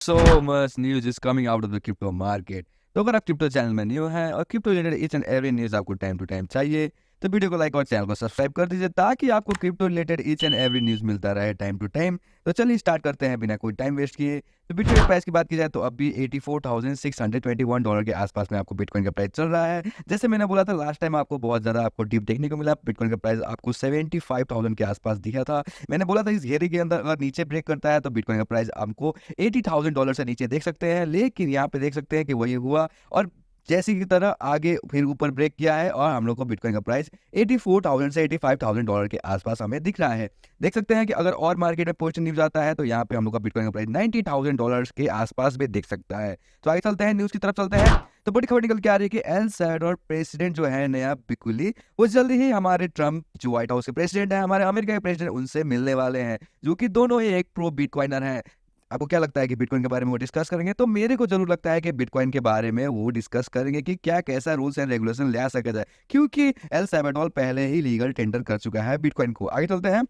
So much news is coming out of the crypto market. तो अगर आप crypto channel में न्यू हैं और crypto related each and every news आपको टाइम टू टाइम चाहिए तो वीडियो को लाइक और चैनल को सब्सक्राइब कर दीजिए ताकि आपको crypto related each and every news मिलता रहे टाइम टू टाइम। तो चलिए स्टार्ट करते हैं बिना कोई टाइम वेस्ट किए। तो बिटकॉइन के प्राइस की बात की जाए तो अभी $84,621 के आसपास में आपको बिटकॉइन का प्राइस चल रहा है। जैसे मैंने बोला था लास्ट टाइम आपको बहुत ज़्यादा आपको डिप देखने को मिला। बिटकॉइन का प्राइस आपको 75,000 के आसपास दिखा था। मैंने बोला था इस घेरे के अंदर अगर नीचे ब्रेक करता है तो बिटकॉइन का प्राइस आपको $80,000 से नीचे देख सकते हैं, लेकिन यहाँ पे देख सकते हैं कि वही हुआ और जैसी की तरह आगे फिर ऊपर ब्रेक किया है और हम लोग को बिटकॉइन का प्राइस 84,000 से $85,000 के आसपास हमें दिख रहा है। देख सकते हैं कि अगर और मार्केट में पॉजिटिव न्यूज आता है तो यहाँ पे हम लोग का बिटकॉइन का प्राइस $90,000 के आसपास भी दिख सकता है। तो आगे चलते हैं, न्यूज की तरफ चलते हैं। तो बड़ी खबर निकल के आ रही है कि एल सैल्वाडोर प्रेसिडेंट जो है नया बिकुली, वो जल्दी ही हमारे ट्रम्प जो व्हाइट हाउस के प्रेसिडेंट है, हमारे अमेरिका के प्रेसिडेंट, उनसे मिलने वाले हैं, जो कि दोनों ही एक प्रो बिटकॉइनर हैं। आपको क्या लगता है कि बिटकॉइन के बारे में वो डिस्कस करेंगे? तो मेरे को जरूर लगता है कि बिटकॉइन के बारे में वो डिस्कस करेंगे कि क्या कैसा रूल्स एंड रेगुलेशन ले आ सका जाए, क्योंकि एल सैल्वाडोर पहले ही लीगल टेंडर कर चुका है बिटकॉइन को। आगे चलते हैं।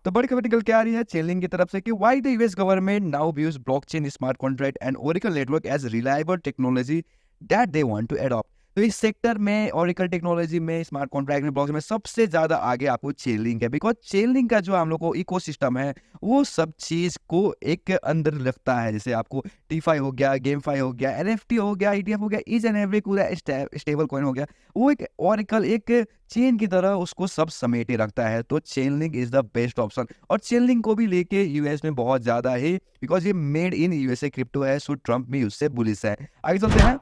तो बड़ी खबर निकल के आ रही है चेलिंग की तरफ से कि why the US government now views blockchain smart contract and oracle network as reliable technology that they want to adopt. तो इस सेक्टर में ओरेकल टेक्नोलॉजी में स्मार्ट कॉन्ट्रैक्ट में ब्लॉकचेन में सबसे ज्यादा आगे आपको चेलिंग है, बिकॉज चेलिंग का जो हम लोग को इकोसिस्टम है वो सब चीज को एक अंदर रखता है। जैसे आपको टीफाई हो गया, गेमफाई हो गया, एनएफटी हो गया, ईटीएफ हो गया, ईच एंड एवरी पूरा स्टेबल कॉइन हो गया, वो एक ओरेकल एक चेन की तरह उसको सब समेटे रखता है। तो Chainlink is the best option और चेनलिंक को भी लेके यूएस में बहुत ज्यादा है, बिकॉज ये मेड इन यूएसए क्रिप्टो है, सो ट्रम्प भी उससे बुलिश है। आगे चलते हैं।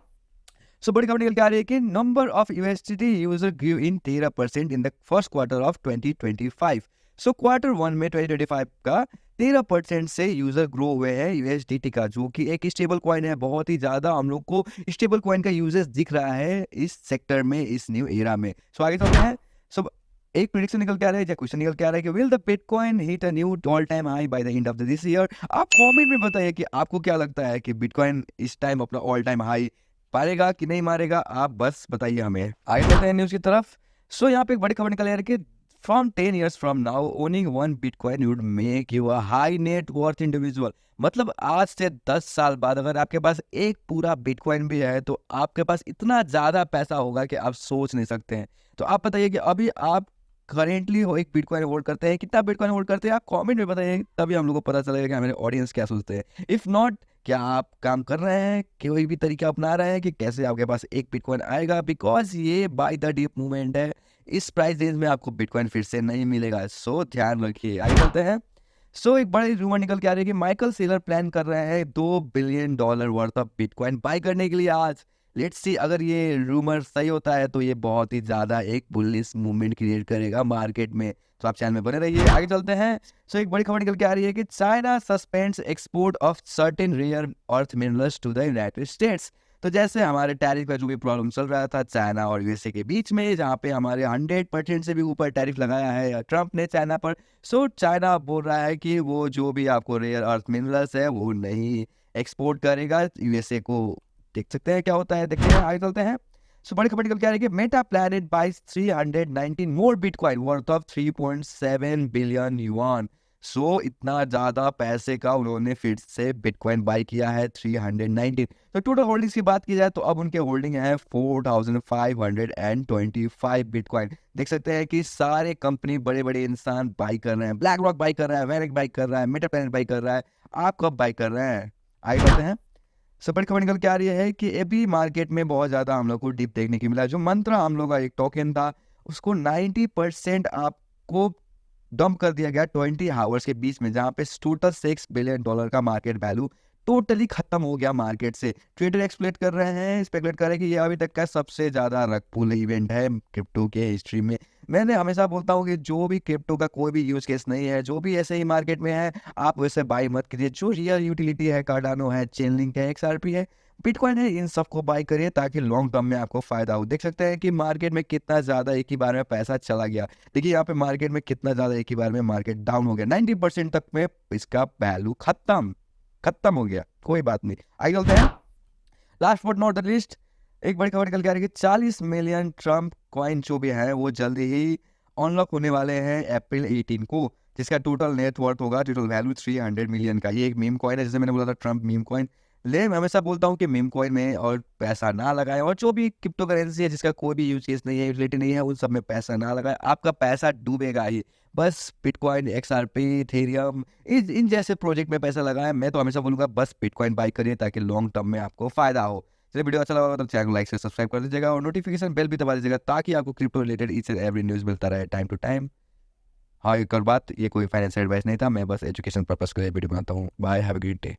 सो बड़ी खबर निकल के आ रही है कि number of USDT user grew in 13% in the first quarter of 2025। So quarter one में 2025 का 13% से यूजर ग्रो हुए हैं यूएसडीटी का, जो कि एक स्टेबल कॉइन है। बहुत ही ज्यादा हम लोग को स्टेबल कॉइन का यूजेस दिख रहा है इस सेक्टर में, इस न्यू एरा में। सो आगे चलते हैं। सो एक प्रेडिक्शन निकल के आ रहा है या क्वेश्चन निकल के आ रहा है कि will the bitcoin hit a knew all time high by the end of this year. आप कमेंट में बताइए कि आपको क्या लगता है कि बिटकॉइन इस टाइम अपना ऑल टाइम हाई मारेगा कि नहीं मारेगा, आप बस बताइए हमें। आगे चलते हैं न्यूज की तरफ। सो यहाँ पे एक बड़ी खबर निकल आ रही है कि from 10 years from now owning one bitcoin would make you a high net worth individual. मतलब आज से 10 साल बाद अगर आपके पास एक पूरा बिटकॉइन भी है तो आपके पास इतना ज्यादा पैसा होगा कि आप सोच नहीं सकते हैं। तो आप बताइए कि अभी आप करेंटली हो एक बिटकॉइन होल्ड करते हैं, कितना बिटकॉइन होल्ड करते हैं, आप कमेंट में बताइए, तभी हम लोग को पता चलेगा कि हमारे ऑडियंस क्या सोचते हैं। इफ नॉट, क्या आप काम कर रहे हैं, कोई भी तरीका अपना रहे हैं कि कैसे आपके पास एक बिटकॉइन आएगा, बिकॉज ये बाय द डीप मूवमेंट है, इस प्राइस रेंज में आपको बिटकॉइन फिर से नहीं मिलेगा, सो ध्यान रखिए। आगे चलते हैं। सो एक बड़ी रूमर निकल के आ रही है कि माइकल सेलर प्लान कर रहे हैं $2 billion worth of bitcoin buy करने के लिए आज। लेट्स सी, अगर ये रूमर सही होता है तो ये बहुत ही ज्यादा एक बुलिश मूवमेंट क्रिएट करेगा मार्केट में। तो आप चैनल में बने रहिए। आगे चलते हैं। सो एक बड़ी खबर निकल के आ रही है कि China suspends export of certain rare earth minerals to the United States. तो जैसे हमारे टैरिफ का जो भी प्रॉब्लम चल रहा था चाइना और यूएसए के बीच में, जहाँ पे हमारे 100% से भी ऊपर टैरिफ लगाया है ट्रम्प ने चाइना पर, सो चाइना बोल रहा है कि वो जो भी आपको रेयर अर्थ मिनरल्स है वो नहीं एक्सपोर्ट करेगा यूएसए को। देख सकते हैं क्या होता है, देखते हैं। आगे चलते हैं। सो बड़ी खबर निकल के आ रही है कि Metaplanet buys 319 more bitcoin worth of 3.7 billion yuan. So इतना ज्यादा पैसे का उन्होंने फिर से बिटकॉइन बाय किया है, 319। तो टोटल होल्डिंग्स की बात की जाए तो अब उनके होल्डिंग है 4,525 बिटकॉइन। देख सकते हैं कि सारे कंपनी, बड़े बड़े इंसान बाई कर रहे हैं। ब्लैक रॉक बाई कर रहा है, वैनिक बाई कर रहा है, मेटा प्लैनेट बाई कर रहा है। आप कब बाई कर रहे हैं? आगे बढ़ते हैं। सब बड़ी खबर निकल के आ रही है कि अभी मार्केट में बहुत ज़्यादा हम लोग को डिप देखने की मिला। जो मंत्रा हम लोग का एक टोकन था उसको 90% आपको डंप कर दिया गया 20 आवर्स के बीच में, जहाँ पे टोटल $6 बिलियन का मार्केट वैल्यू टोटली खत्म हो गया मार्केट से। ट्रेडर एक्सपेक्ट कर रहे हैं, स्पेकुलेट कर रहे हैं कि ये अभी तक का सबसे ज्यादा रग पुल इवेंट है क्रिप्टो के हिस्ट्री में। मैंने हमेशा बोलता हूँ कि जो भी क्रिप्टो का कोई भी यूज केस नहीं है, जो भी ऐसे ही मार्केट में है, आप वैसे बाई मत करिए। जो रियल यूटिलिटी है, कार्डानो है, चेनलिंक है, एक्सआरपी है, बिटकॉइन है, इन सबको बाई करिए ताकि लॉन्ग टर्म में आपको फायदा हो। देख सकते हैं कि मार्केट में कितना ज्यादा एक ही बार में पैसा चला गया। देखिए यहाँ पे मार्केट में कितना ज्यादा एक ही बार में मार्केट डाउन हो गया, 90% तक में इसका वैल्यू खत्म हो गया। कोई बात नहीं, आगे चलते हैं। Last but not the list, एक बड़ी खबर निकल के आ रही है कि 40 मिलियन ट्रम्प कॉइन जो भी है वो जल्दी ही अनलॉक होने वाले हैं अप्रैल 18 को। जिसका टोटल नेट वर्थ होगा, टोटल वैल्यू 300 मिलियन का। ये एक मीम कॉइन है, जैसे मैंने बोला था ट्रम्प मीम कॉइन। लेकिन मैं हमेशा बोलता हूँ कि मीम कॉइन में और पैसा ना लगाएं, और जो भी क्रिप्टो करेंसी है जिसका कोई भी यूज केस नहीं है, यूटिलिटी नहीं है, उन सब में पैसा ना लगाएं, आपका पैसा डूबेगा ही। बस बिटकॉइन, एक्सआरपी, इथेरियम, इन जैसे प्रोजेक्ट में पैसा लगाएं। मैं तो हमेशा बोलूँगा बस बिटकॉइन बाई करिए, ताकि लॉन्ग टर्म में आपको फायदा हो। चलिए, वीडियो अच्छा लगा तो चैनल को लाइक से सब्सक्राइब कर दीजिएगा, और नोटिफिकेशन बेल भी दबा दीजिएगा, ताकि आपको crypto related each and every news मिलता रहे टाइम टू टाइम। हाँ, एक और बात, ये कोई फाइनेंशियल एडवाइस नहीं था, मैं बस एजुकेशन पर्पस के लिए वीडियो बनाता हूँ। Bye, have a great day.